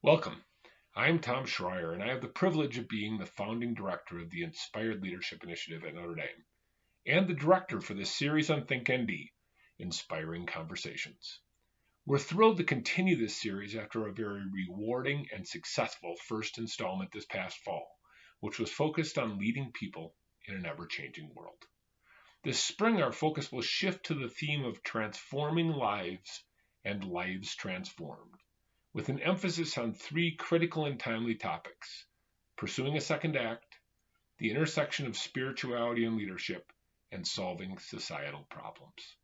Welcome. I'm Tom Schreier, and I have the privilege of being the founding director of the Inspired Leadership Initiative at Notre Dame and the director for this series on ThinkND, Inspiring Conversations. We're thrilled to continue this series after a very rewarding and successful first installment this past fall, which was focused on leading people in an ever-changing world. This spring, our focus will shift to the theme of transforming lives and lives transformed, with an emphasis on three critical and timely topics: pursuing a second act, the intersection of spirituality and leadership, and solving societal problems.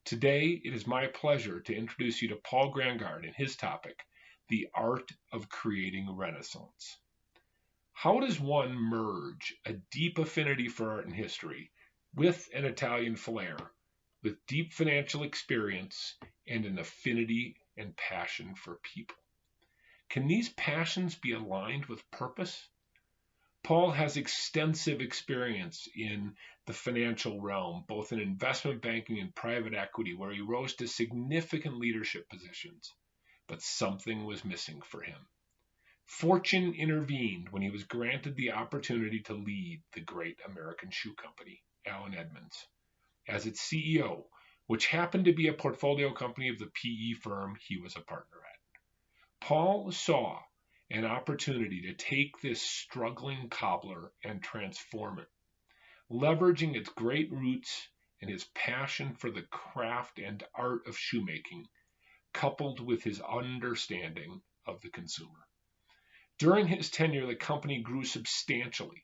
Today, it is my pleasure to introduce you to Paul Grangaard and his topic, the art of creating renaissance. How does one merge a deep affinity for art and history with an Italian flair, with deep financial experience and an affinity and passion for people? Can these passions be aligned with purpose? Paul has extensive experience in the financial realm, both in investment banking and private equity, where he rose to significant leadership positions. But something was missing for him. Fortune intervened when he was granted the opportunity to lead the great American shoe company, Allen Edmonds, as its CEO, which happened to be a portfolio company of the PE firm he was a partner at. Paul saw an opportunity to take this struggling cobbler and transform it, leveraging its great roots and his passion for the craft and art of shoemaking, coupled with his understanding of the consumer. During his tenure, the company grew substantially,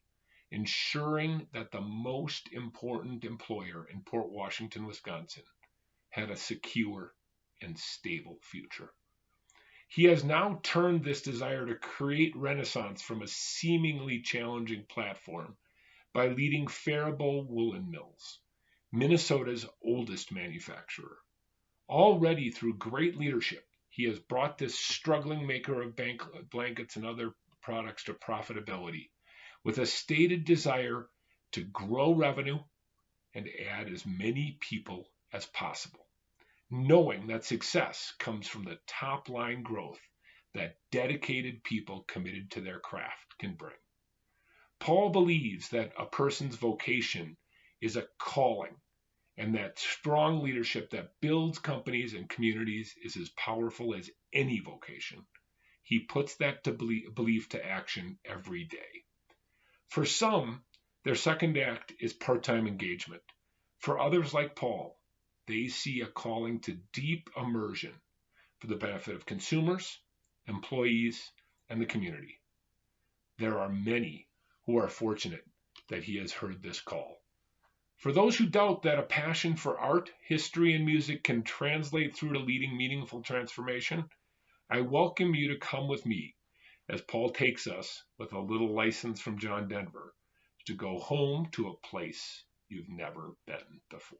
ensuring that the most important employer in Port Washington, Wisconsin, had a secure and stable future. He has now turned this desire to create renaissance from a seemingly challenging platform by leading Faribault Woolen Mills, Minnesota's oldest manufacturer. Already through great leadership, he has brought this struggling maker of blankets and other products to profitability, with a stated desire to grow revenue and add as many people as possible, knowing that success comes from the top line growth that dedicated people committed to their craft can bring. Paul believes that a person's vocation is a calling, and that strong leadership that builds companies and communities is as powerful as any vocation. He puts that belief to action every day. For some, their second act is part-time engagement. For others like Paul, they see a calling to deep immersion for the benefit of consumers, employees, and the community. There are many who are fortunate that he has heard this call. For those who doubt that a passion for art, history, and music can translate through to leading meaningful transformation, I welcome you to come with me as Paul takes us, with a little license from John Denver, to go home to a place you've never been before.